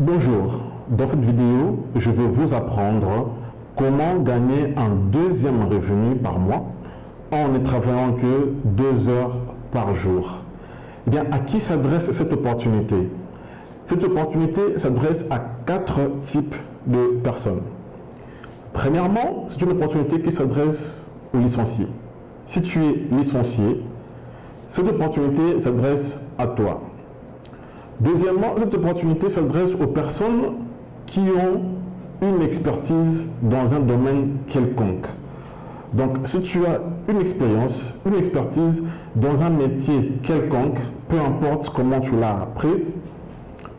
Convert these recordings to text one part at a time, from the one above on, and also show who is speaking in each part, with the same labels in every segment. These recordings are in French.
Speaker 1: Bonjour, dans cette vidéo, je vais vous apprendre comment gagner un deuxième revenu par mois en ne travaillant que 2 heures par jour. Eh bien, à qui s'adresse cette opportunité? Cette opportunité s'adresse à 4 types de personnes. Premièrement, c'est une opportunité qui s'adresse aux licenciés. Si tu es licencié, cette opportunité s'adresse à toi. Deuxièmement, cette opportunité s'adresse aux personnes qui ont une expertise dans un domaine quelconque. Donc, si tu as une expérience, une expertise dans un métier quelconque, peu importe comment tu l'as appris,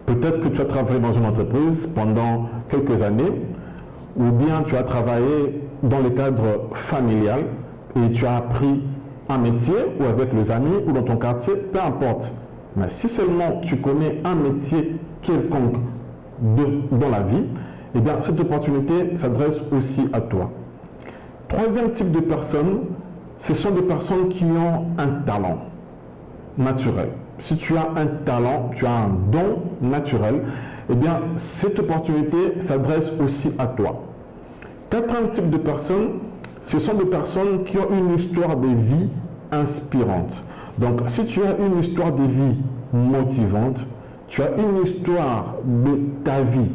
Speaker 1: peut-être que tu as travaillé dans une entreprise pendant quelques années, ou bien tu as travaillé dans le cadre familial et tu as appris un métier ou avec les amis ou dans ton quartier, peu importe. Mais si seulement tu connais un métier quelconque dans la vie, eh bien cette opportunité s'adresse aussi à toi. Troisième type de personnes, ce sont des personnes qui ont un talent naturel. Si tu as un talent, tu as un don naturel, eh bien cette opportunité s'adresse aussi à toi. Quatrième type de personnes, ce sont des personnes qui ont une histoire de vie inspirante. Donc, si tu as une histoire de vie motivante, tu as une histoire de ta vie,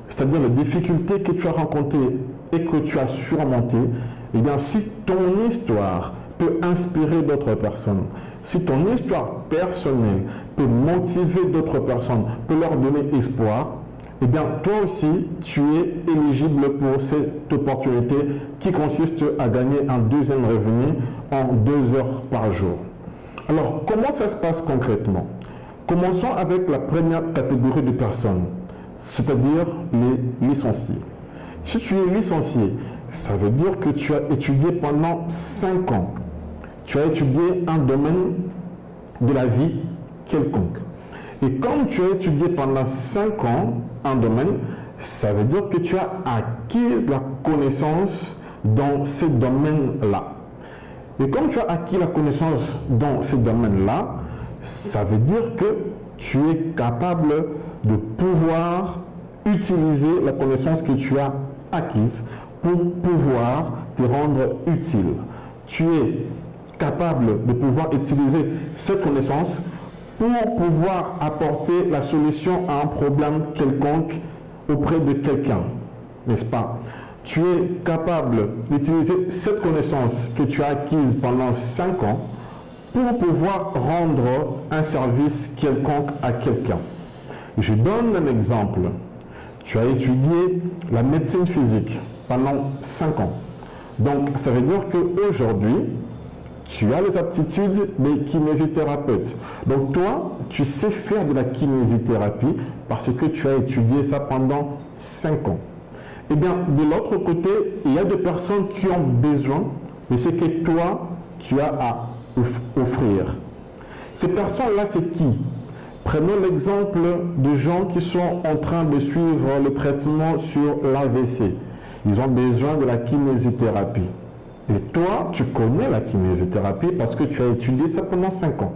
Speaker 1: c'est-à-dire les difficultés que tu as rencontrées et que tu as surmontées, eh bien, si ton histoire peut inspirer d'autres personnes, si ton histoire personnelle peut motiver d'autres personnes, peut leur donner espoir, eh bien, toi aussi, tu es éligible pour cette opportunité qui consiste à gagner un deuxième revenu en 2 heures par jour. Alors, comment ça se passe concrètement? Commençons avec la première catégorie de personnes, c'est-à-dire les licenciés. Si tu es licencié, ça veut dire que tu as étudié pendant 5 ans. Tu as étudié un domaine de la vie quelconque. Et comme tu as étudié pendant 5 ans un domaine, ça veut dire que tu as acquis la connaissance dans ce domaine-là. Et comme tu as acquis la connaissance dans ce domaine-là, ça veut dire que tu es capable de pouvoir utiliser la connaissance que tu as acquise pour pouvoir te rendre utile. Tu es capable de pouvoir utiliser cette connaissance pour pouvoir apporter la solution à un problème quelconque auprès de quelqu'un, n'est-ce pas? Tu es capable d'utiliser cette connaissance que tu as acquise pendant 5 ans pour pouvoir rendre un service quelconque à quelqu'un. Je donne un exemple. Tu as étudié la médecine physique pendant 5 ans. Donc, ça veut dire qu'aujourd'hui, tu as les aptitudes des kinésithérapeutes. Donc, toi, tu sais faire de la kinésithérapie parce que tu as étudié ça pendant 5 ans. Eh bien, de l'autre côté, il y a des personnes qui ont besoin de ce que toi, tu as à offrir. Ces personnes-là, c'est qui? Prenons l'exemple de gens qui sont en train de suivre le traitement sur l'AVC. Ils ont besoin de la kinésithérapie. Et toi, tu connais la kinésithérapie parce que tu as étudié ça pendant 5 ans.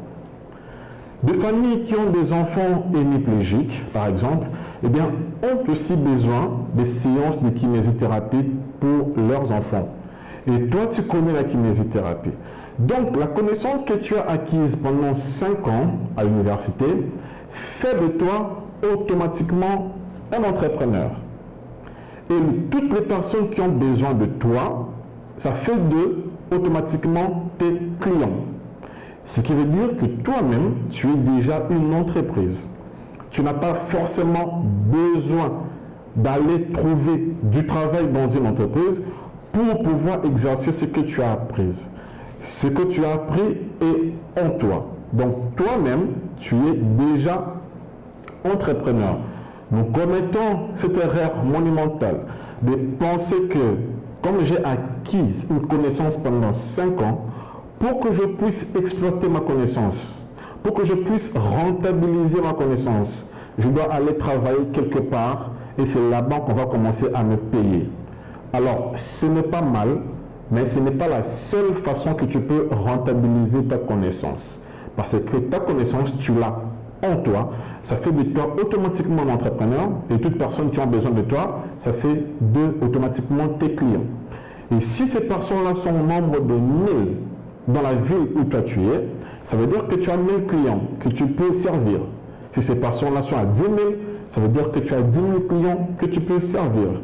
Speaker 1: Des familles qui ont des enfants hémiplégiques, par exemple, eh bien, ont aussi besoin de séances de kinésithérapie pour leurs enfants. Et toi, tu connais la kinésithérapie. Donc, la connaissance que tu as acquise pendant 5 ans à l'université fait de toi automatiquement un entrepreneur. Et toutes les personnes qui ont besoin de toi, ça fait d'eux automatiquement tes clients. Ce qui veut dire que toi-même, tu es déjà une entreprise. Tu n'as pas forcément besoin d'aller trouver du travail dans une entreprise pour pouvoir exercer ce que tu as appris. Ce que tu as appris est en toi. Donc toi-même, tu es déjà entrepreneur. Nous commettons cette erreur monumentale de penser que comme j'ai acquis une connaissance pendant 5 ans, pour que je puisse exploiter ma connaissance, pour que je puisse rentabiliser ma connaissance, je dois aller travailler quelque part et c'est là-bas qu'on va commencer à me payer. Alors, ce n'est pas mal, mais ce n'est pas la seule façon que tu peux rentabiliser ta connaissance. Parce que ta connaissance, tu l'as en toi, ça fait de toi automatiquement un entrepreneur, et toute personne qui a besoin de toi, ça fait automatiquement tes clients. Et si ces personnes-là sont membres de 1000 dans la ville où toi tu es, ça veut dire que tu as 1000 clients que tu peux servir. Si ces personnes-là sont à 10 000, ça veut dire que tu as 10 000 clients que tu peux servir.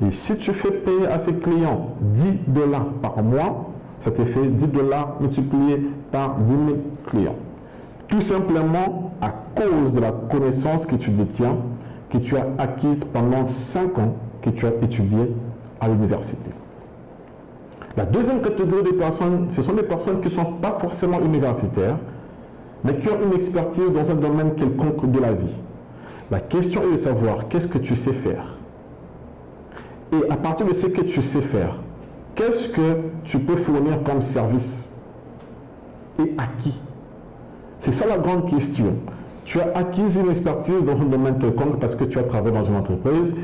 Speaker 1: Et si tu fais payer à ces clients 10 dollars par mois, ça te fait 10 dollars multiplié par 10 000 clients. Tout simplement à cause de la connaissance que tu détiens, que tu as acquise pendant 5 ans que tu as étudié à l'université. La deuxième catégorie de personnes, ce sont des personnes qui ne sont pas forcément universitaires, mais qui ont une expertise dans un domaine quelconque de la vie. La question est de savoir qu'est-ce que tu sais faire. Et à partir de ce que tu sais faire, qu'est-ce que tu peux fournir comme service et à qui? C'est ça la grande question. Tu as acquis une expertise dans un domaine quelconque parce que tu as travaillé dans une entreprise,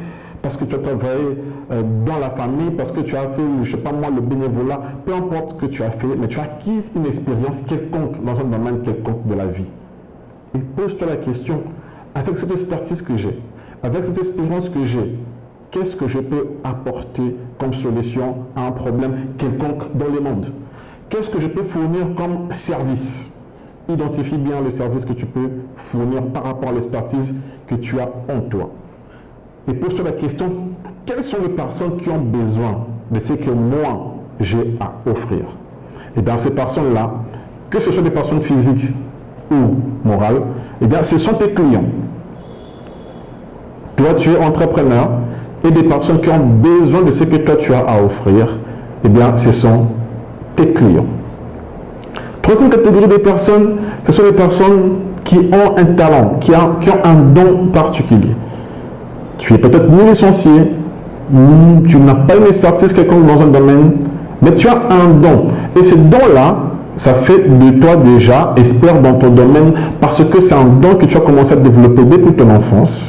Speaker 1: parce que tu as travaillé dans la famille, parce que tu as fait, je ne sais pas moi, le bénévolat, peu importe ce que tu as fait, mais tu as acquis une expérience quelconque dans un domaine quelconque de la vie. Et pose-toi la question, avec cette expertise que j'ai, avec cette expérience que j'ai, qu'est-ce que je peux apporter comme solution à un problème quelconque dans le monde? Qu'est-ce que je peux fournir comme service? Identifie bien le service que tu peux fournir par rapport à l'expertise que tu as en toi. Et pose-toi la question, quelles sont les personnes qui ont besoin de ce que moi j'ai à offrir? Et bien ces personnes-là, que ce soit des personnes physiques ou morales, et bien ce sont tes clients. Toi tu es entrepreneur et des personnes qui ont besoin de ce que toi tu as à offrir, et bien ce sont tes clients. Troisième catégorie de personnes, ce sont les personnes qui ont un talent, qui ont un don particulier. Tu es peut-être ni licencié, tu n'as pas une expertise quelconque dans un domaine, mais tu as un don. Et ce don-là, ça fait de toi déjà expert dans ton domaine parce que c'est un don que tu as commencé à développer depuis ton enfance.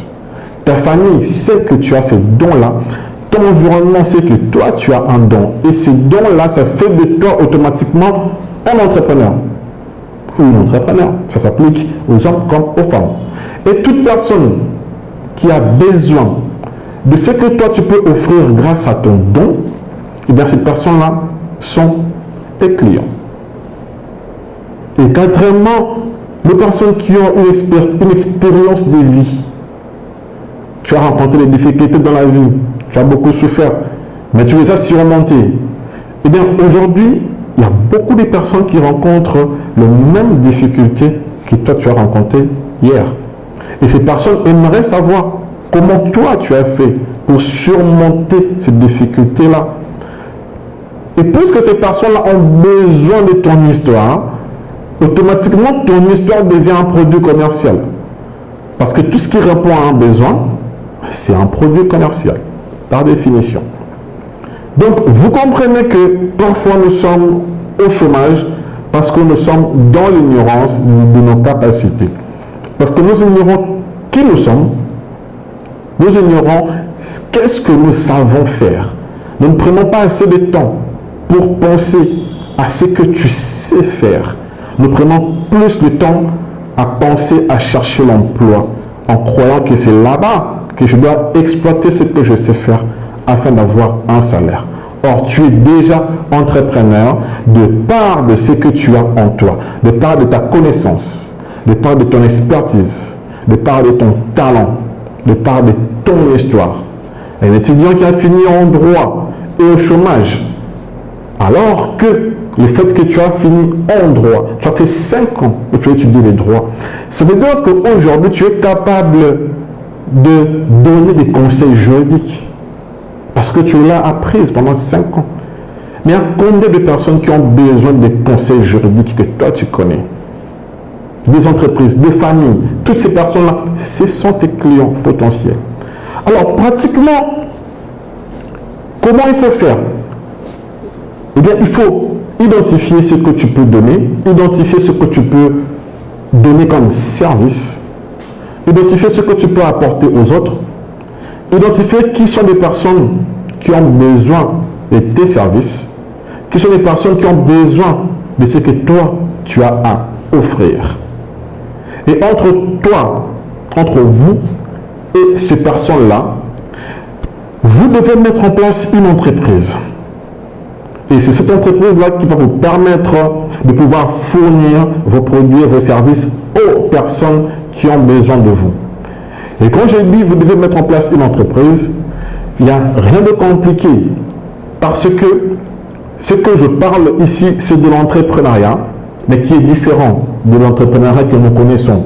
Speaker 1: Ta famille sait que tu as ce don-là. Ton environnement sait que toi, tu as un don. Et ce don-là, ça fait de toi automatiquement un entrepreneur. Ou une entrepreneur. Ça s'applique aux hommes comme aux femmes. Et toute personne qui a besoin de ce que toi tu peux offrir grâce à ton don, et bien ces personnes-là sont tes clients. Et quatrièmement, les personnes qui ont une expérience de vie. Tu as rencontré des difficultés dans la vie, tu as beaucoup souffert, mais tu les as surmontées. Et bien aujourd'hui, il y a beaucoup de personnes qui rencontrent les mêmes difficultés que toi tu as rencontrées hier. Et ces personnes aimeraient savoir comment toi tu as fait pour surmonter ces difficultés-là. Et puisque ces personnes-là ont besoin de ton histoire, automatiquement ton histoire devient un produit commercial. Parce que tout ce qui répond à un besoin, c'est un produit commercial, par définition. Donc, vous comprenez que parfois nous sommes au chômage parce que nous sommes dans l'ignorance de nos capacités. Parce que nous ignorons qui nous sommes, nous ignorons qu'est-ce que nous savons faire. Nous ne prenons pas assez de temps pour penser à ce que tu sais faire. Nous prenons plus de temps à penser à chercher l'emploi en croyant que c'est là-bas que je dois exploiter ce que je sais faire afin d'avoir un salaire. Or, tu es déjà entrepreneur de part de ce que tu as en toi, de part de ta connaissance, de part de ton expertise, de part de ton talent, de part de ton histoire. Un étudiant qui a fini en droit et au chômage, alors que le fait que tu as fini en droit, tu as fait 5 ans que tu as étudié les droits, ça veut dire qu'aujourd'hui tu es capable de donner des conseils juridiques parce que tu l'as appris pendant 5 ans. Mais il y a combien de personnes qui ont besoin des conseils juridiques que toi tu connais? Des entreprises, des familles, toutes ces personnes-là, ce sont tes clients potentiels. Alors pratiquement, comment il faut faire? Eh bien, il faut identifier ce que tu peux donner, identifier ce que tu peux donner comme service, identifier ce que tu peux apporter aux autres, identifier qui sont les personnes qui ont besoin de tes services, qui sont les personnes qui ont besoin de ce que toi, tu as à offrir. Et entre vous et ces personnes-là, vous devez mettre en place une entreprise. Et c'est cette entreprise-là qui va vous permettre de pouvoir fournir vos produits et vos services aux personnes qui ont besoin de vous. Et quand j'ai dit vous devez mettre en place une entreprise, il n'y a rien de compliqué. Parce que ce que je parle ici, c'est de l'entrepreneuriat, mais qui est différent de l'entrepreneuriat que nous connaissons.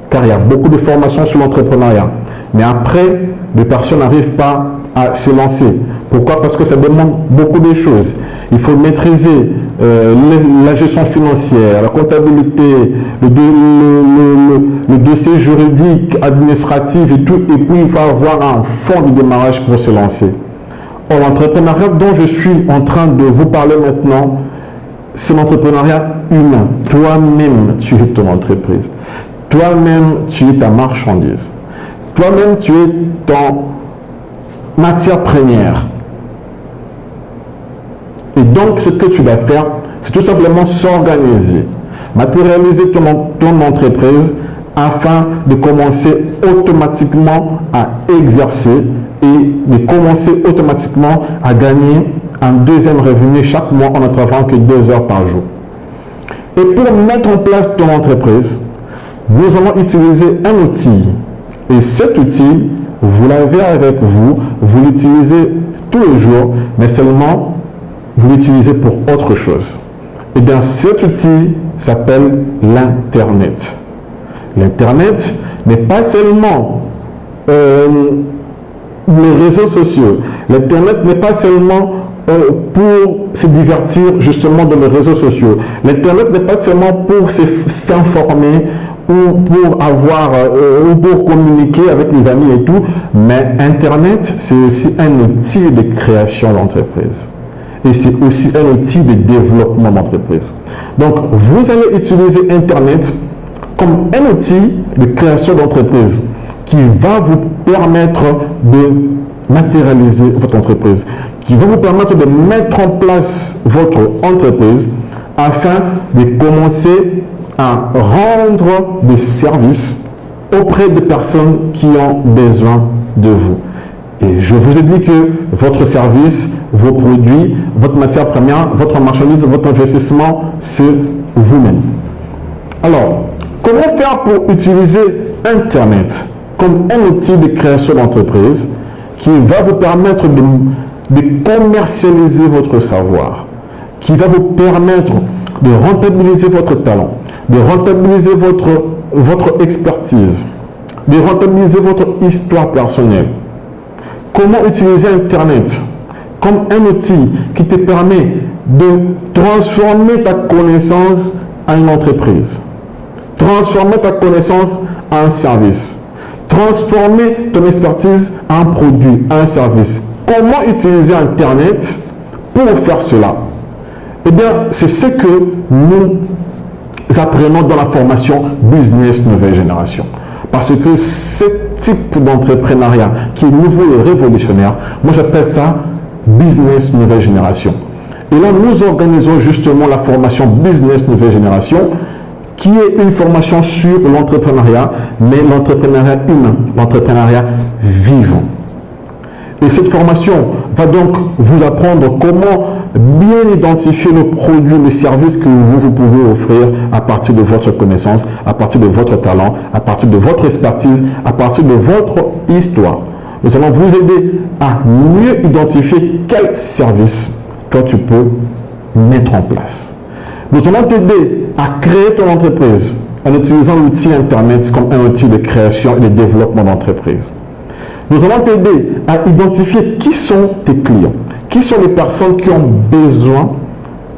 Speaker 1: Car il y a beaucoup de formations sur l'entrepreneuriat. Mais après, les personnes n'arrivent pas à se lancer. Pourquoi? Parce que ça demande beaucoup de choses. Il faut maîtriser la gestion financière, la comptabilité, le dossier juridique, administratif et tout. Et puis, il faut avoir un fonds de démarrage pour se lancer. Or, l'entrepreneuriat dont je suis en train de vous parler maintenant, c'est l'entrepreneuriat humain. Toi-même, tu es ton entreprise. Toi-même, tu es ta marchandise. Toi-même, tu es ton matière première. Et donc, ce que tu dois faire, c'est tout simplement s'organiser, matérialiser ton entreprise afin de commencer automatiquement à exercer et de commencer automatiquement à gagner un deuxième revenu chaque mois en ne travaillant que 2 heures par jour. Et pour mettre en place ton entreprise, nous allons utiliser un outil. Et cet outil, vous l'avez avec vous, vous l'utilisez tous les jours, mais seulement vous l'utilisez pour autre chose. Et bien cet outil s'appelle l'Internet. L'Internet n'est pas seulement les réseaux sociaux. L'Internet n'est pas seulement pour se divertir justement dans les réseaux sociaux. L'Internet n'est pas seulement pour s'informer ou pour avoir ou pour communiquer avec les amis et tout, mais Internet, c'est aussi un outil de création d'entreprise. Et c'est aussi un outil de développement d'entreprise. Donc, vous allez utiliser Internet comme un outil de création d'entreprise qui va vous permettre de matérialiser votre entreprise, qui va vous permettre de mettre en place votre entreprise afin de commencer à rendre des services auprès des personnes qui ont besoin de vous. Et je vous ai dit que votre service, vos produits, votre matière première, votre marchandise, votre investissement, c'est vous-même. Alors, comment faire pour utiliser Internet comme un outil de création d'entreprise qui va vous permettre de commercialiser votre savoir, qui va vous permettre de rentabiliser votre talent, de rentabiliser votre expertise, de rentabiliser votre histoire personnelle. Comment utiliser Internet comme un outil qui te permet de transformer ta connaissance en une entreprise, transformer ta connaissance en un service, transformer ton expertise en un produit, en un service. Comment utiliser Internet pour faire cela? Eh bien, c'est ce que nous apprenons dans la formation Business Nouvelle Génération. Parce que ce type d'entrepreneuriat qui est nouveau et révolutionnaire, moi j'appelle ça Business Nouvelle Génération. Et là, nous organisons justement la formation Business Nouvelle Génération, qui est une formation sur l'entrepreneuriat, mais l'entrepreneuriat humain, l'entrepreneuriat vivant. Et cette formation va donc vous apprendre comment bien identifier le produit, le service que vous pouvez offrir à partir de votre connaissance, à partir de votre talent, à partir de votre expertise, à partir de votre histoire. Nous allons vous aider à mieux identifier quel service toi tu peux mettre en place. Nous allons t'aider à créer ton entreprise en utilisant l'outil Internet comme un outil de création et de développement d'entreprise. Nous allons t'aider à identifier qui sont tes clients, qui sont les personnes qui ont besoin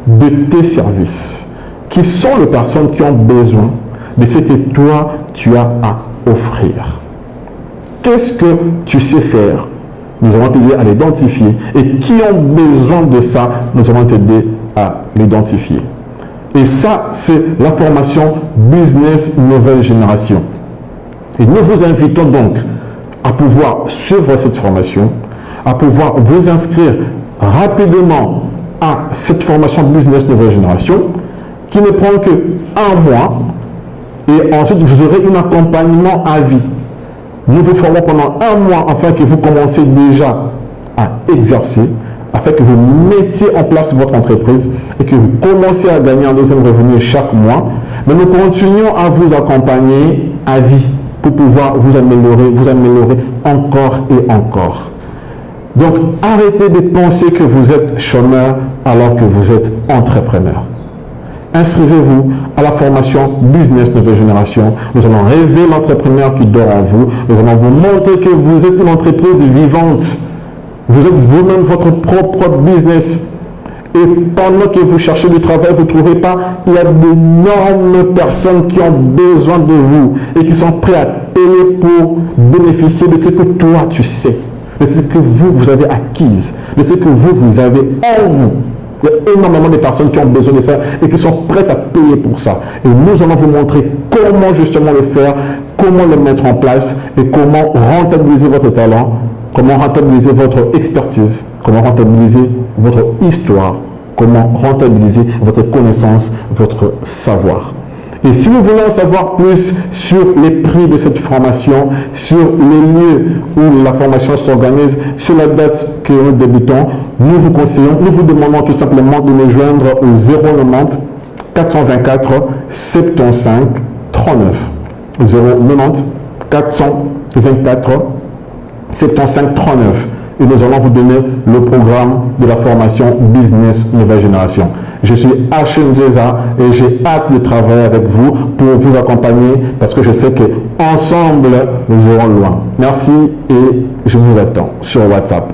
Speaker 1: de tes services, qui sont les personnes qui ont besoin de ce que toi, tu as à offrir. Qu'est-ce que tu sais faire? Nous allons t'aider à l'identifier. Et qui ont besoin de ça, nous allons t'aider à l'identifier. Et ça, c'est la formation Business Nouvelle Génération. Et nous vous invitons donc à pouvoir suivre cette formation, à pouvoir vous inscrire rapidement à cette formation Business Nouvelle Génération qui ne prend que 1 mois Et ensuite, vous aurez un accompagnement à vie. Nous vous formons pendant 1 mois afin que vous commenciez déjà à exercer, afin que vous mettiez en place votre entreprise et que vous commenciez à gagner un deuxième revenu chaque mois. Mais nous continuons à vous accompagner à vie pour pouvoir vous améliorer encore et encore. Donc, arrêtez de penser que vous êtes chômeur alors que vous êtes entrepreneur. Inscrivez-vous à la formation Business Nouvelle Génération. Nous allons révéler l'entrepreneur qui dort en vous. Nous allons vous montrer que vous êtes une entreprise vivante. Vous êtes vous-même votre propre business. Et pendant que vous cherchez du travail, vous ne trouvez pas, il y a d'énormes personnes qui ont besoin de vous et qui sont prêts à payer pour bénéficier de ce que toi tu sais, de ce que vous avez acquis, de ce que vous avez en vous. Il y a énormément de personnes qui ont besoin de ça et qui sont prêtes à payer pour ça. Et nous allons vous montrer comment justement le faire, comment le mettre en place et comment rentabiliser votre talent, comment rentabiliser votre expertise, comment rentabiliser votre histoire, comment rentabiliser votre connaissance, votre savoir. Et si vous voulez en savoir plus sur les prix de cette formation, sur les lieux où la formation s'organise, sur la date que nous débutons, nous vous conseillons, nous vous demandons tout simplement de nous joindre au 090 424 75 39. 090 424 75 39. Et nous allons vous donner le programme de la formation Business Nouvelle Génération. Je suis Hachem Djeza et j'ai hâte de travailler avec vous pour vous accompagner parce que je sais qu'ensemble, nous irons loin. Merci et je vous attends sur WhatsApp.